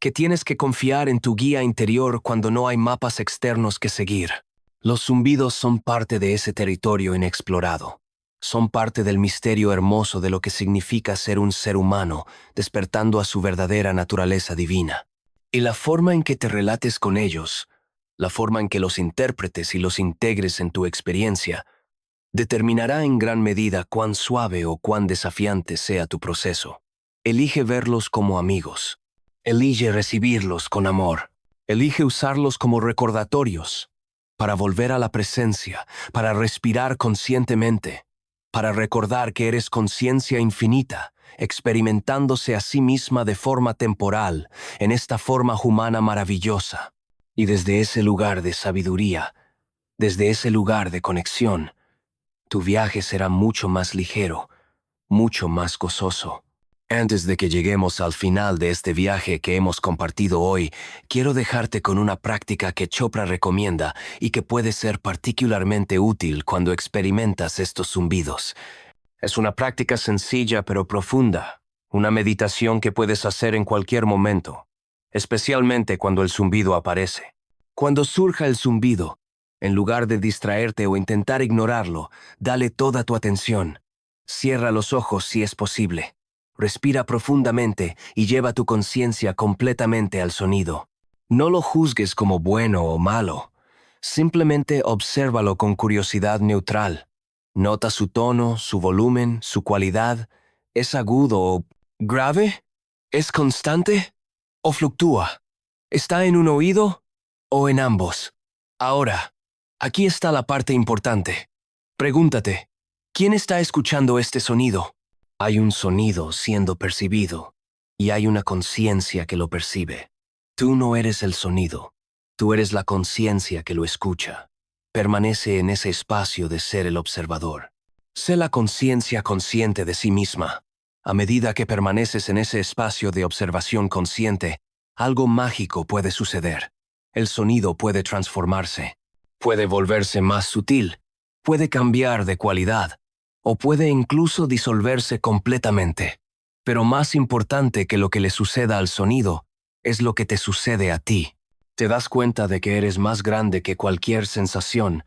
que tienes que confiar en tu guía interior cuando no hay mapas externos que seguir. Los zumbidos son parte de ese territorio inexplorado. Son parte del misterio hermoso de lo que significa ser un ser humano, despertando a su verdadera naturaleza divina. Y la forma en que te relates con ellos, la forma en que los interpretes y los integres en tu experiencia, determinará en gran medida cuán suave o cuán desafiante sea tu proceso. Elige verlos como amigos. Elige recibirlos con amor. Elige usarlos como recordatorios, para volver a la presencia, para respirar conscientemente, para recordar que eres conciencia infinita, experimentándose a sí misma de forma temporal, en esta forma humana maravillosa. Y desde ese lugar de sabiduría, desde ese lugar de conexión, tu viaje será mucho más ligero, mucho más gozoso. Antes de que lleguemos al final de este viaje que hemos compartido hoy, quiero dejarte con una práctica que Chopra recomienda y que puede ser particularmente útil cuando experimentas estos zumbidos. Es una práctica sencilla pero profunda, una meditación que puedes hacer en cualquier momento, especialmente cuando el zumbido aparece. Cuando surja el zumbido, en lugar de distraerte o intentar ignorarlo, dale toda tu atención. Cierra los ojos si es posible. Respira profundamente y lleva tu conciencia completamente al sonido. No lo juzgues como bueno o malo. Simplemente obsérvalo con curiosidad neutral. Nota su tono, su volumen, su cualidad. ¿Es agudo o grave? ¿Es constante o fluctúa? ¿Está en un oído o en ambos? Ahora, aquí está la parte importante. Pregúntate, ¿quién está escuchando este sonido? Hay un sonido siendo percibido y hay una conciencia que lo percibe. Tú no eres el sonido, tú eres la conciencia que lo escucha. Permanece en ese espacio de ser el observador. Sé la conciencia consciente de sí misma. A medida que permaneces en ese espacio de observación consciente, algo mágico puede suceder. El sonido puede transformarse, puede volverse más sutil, puede cambiar de cualidad, o puede incluso disolverse completamente. Pero más importante que lo que le suceda al sonido, es lo que te sucede a ti. Te das cuenta de que eres más grande que cualquier sensación,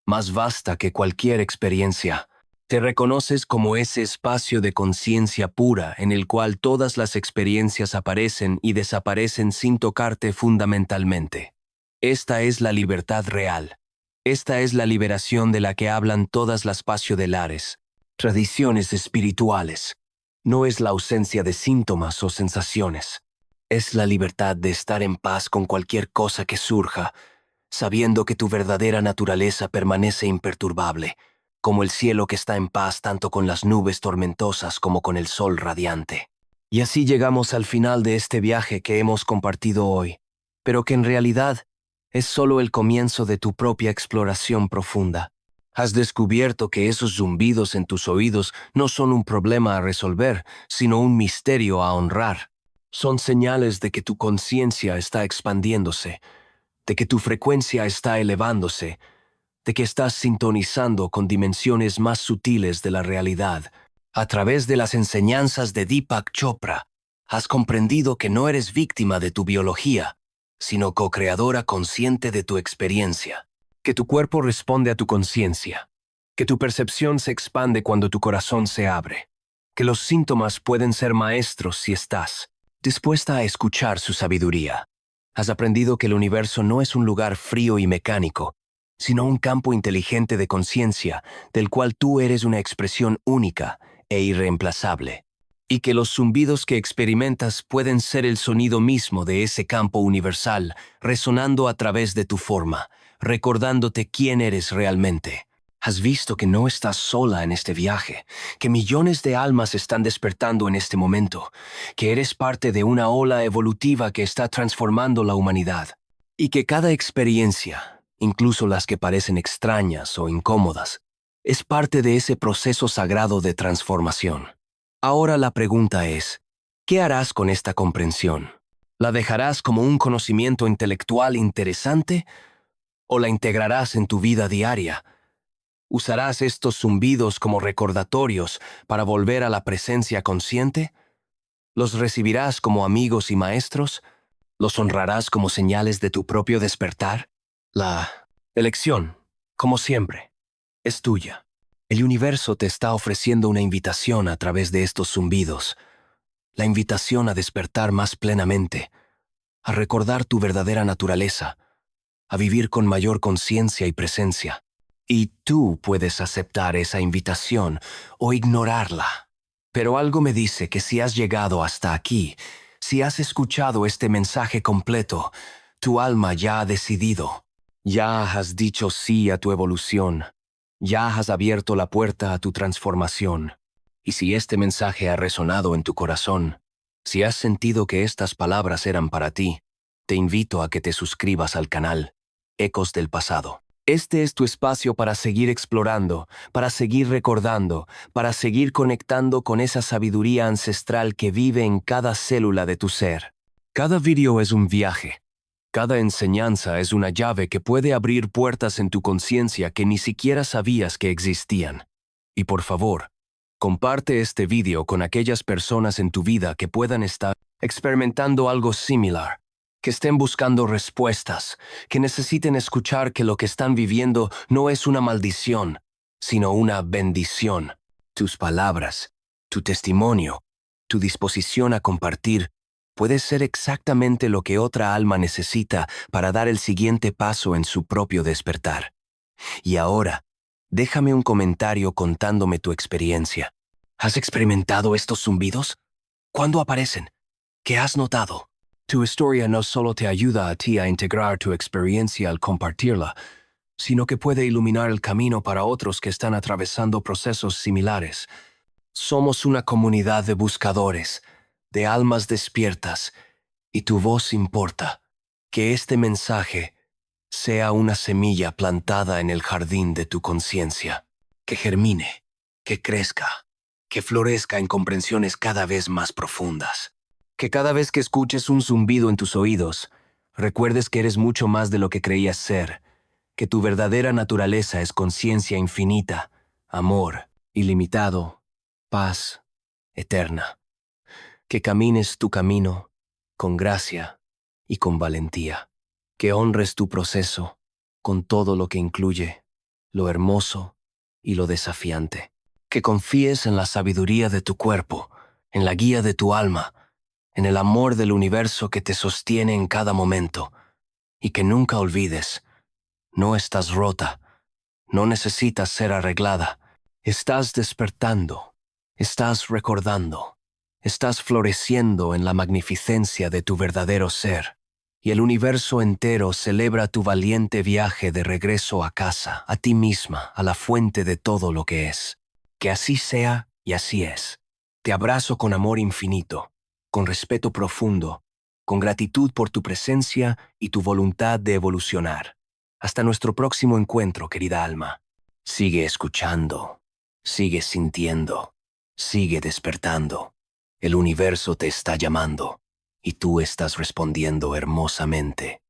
más vasta que cualquier experiencia. Te reconoces como ese espacio de conciencia pura en el cual todas las experiencias aparecen y desaparecen sin tocarte fundamentalmente. Esta es la libertad real. Esta es la liberación de la que hablan todas las paciodelares, tradiciones espirituales. No es la ausencia de síntomas o sensaciones. Es la libertad de estar en paz con cualquier cosa que surja, sabiendo que tu verdadera naturaleza permanece imperturbable, como el cielo que está en paz tanto con las nubes tormentosas como con el sol radiante. Y así llegamos al final de este viaje que hemos compartido hoy, pero que en realidad es solo el comienzo de tu propia exploración profunda. Has descubierto que esos zumbidos en tus oídos no son un problema a resolver, sino un misterio a honrar. Son señales de que tu conciencia está expandiéndose, de que tu frecuencia está elevándose, de que estás sintonizando con dimensiones más sutiles de la realidad. A través de las enseñanzas de Deepak Chopra, has comprendido que no eres víctima de tu biología, sino co-creadora consciente de tu experiencia, que tu cuerpo responde a tu conciencia, que tu percepción se expande cuando tu corazón se abre, que los síntomas pueden ser maestros si estás dispuesta a escuchar su sabiduría. Has aprendido que el universo no es un lugar frío y mecánico, sino un campo inteligente de conciencia del cual tú eres una expresión única e irreemplazable. y que los zumbidos que experimentas pueden ser el sonido mismo de ese campo universal, resonando a través de tu forma, recordándote quién eres realmente. Has visto que no estás sola en este viaje, que millones de almas están despertando en este momento, que eres parte de una ola evolutiva que está transformando la humanidad, y que cada experiencia, incluso las que parecen extrañas o incómodas, es parte de ese proceso sagrado de transformación. Ahora la pregunta es, ¿qué harás con esta comprensión? ¿La dejarás como un conocimiento intelectual interesante o la integrarás en tu vida diaria? ¿Usarás estos zumbidos como recordatorios para volver a la presencia consciente? ¿Los recibirás como amigos y maestros? ¿Los honrarás como señales de tu propio despertar? La elección, como siempre, es tuya. El universo te está ofreciendo una invitación a través de estos zumbidos, la invitación a despertar más plenamente, a recordar tu verdadera naturaleza, a vivir con mayor conciencia y presencia. Y tú puedes aceptar esa invitación o ignorarla. Pero algo me dice que si has llegado hasta aquí, si has escuchado este mensaje completo, tu alma ya ha decidido. Ya has dicho sí a tu evolución. Ya has abierto la puerta a tu transformación. Y si este mensaje ha resonado en tu corazón, si has sentido que estas palabras eran para ti, te invito a que te suscribas al canal Ecos del Pasado. Este es tu espacio para seguir explorando, para seguir recordando, para seguir conectando con esa sabiduría ancestral que vive en cada célula de tu ser. Cada video es un viaje. Cada enseñanza es una llave que puede abrir puertas en tu conciencia que ni siquiera sabías que existían. Y por favor, comparte este video con aquellas personas en tu vida que puedan estar experimentando algo similar, que estén buscando respuestas, que necesiten escuchar que lo que están viviendo no es una maldición, sino una bendición. Tus palabras, tu testimonio, tu disposición a compartir puede ser exactamente lo que otra alma necesita para dar el siguiente paso en su propio despertar. Y ahora, déjame un comentario contándome tu experiencia. ¿Has experimentado estos zumbidos? ¿Cuándo aparecen? ¿Qué has notado? Tu historia no solo te ayuda a ti a integrar tu experiencia al compartirla, sino que puede iluminar el camino para otros que están atravesando procesos similares. Somos una comunidad de buscadores, de almas despiertas, y tu voz importa. Que este mensaje sea una semilla plantada en el jardín de tu conciencia, que germine, que crezca, que florezca en comprensiones cada vez más profundas. Que cada vez que escuches un zumbido en tus oídos, recuerdes que eres mucho más de lo que creías ser, que tu verdadera naturaleza es conciencia infinita, amor ilimitado, paz eterna. Que camines tu camino con gracia y con valentía. Que honres tu proceso con todo lo que incluye, lo hermoso y lo desafiante. Que confíes en la sabiduría de tu cuerpo, en la guía de tu alma, en el amor del universo que te sostiene en cada momento, y que nunca olvides, no estás rota, no necesitas ser arreglada, estás despertando, estás recordando, estás floreciendo en la magnificencia de tu verdadero ser, y el universo entero celebra tu valiente viaje de regreso a casa, a ti misma, a la fuente de todo lo que es. Que así sea y así es. Te abrazo con amor infinito, con respeto profundo, con gratitud por tu presencia y tu voluntad de evolucionar. Hasta nuestro próximo encuentro, querida alma. Sigue escuchando, sigue sintiendo, sigue despertando. El universo te está llamando y tú estás respondiendo hermosamente.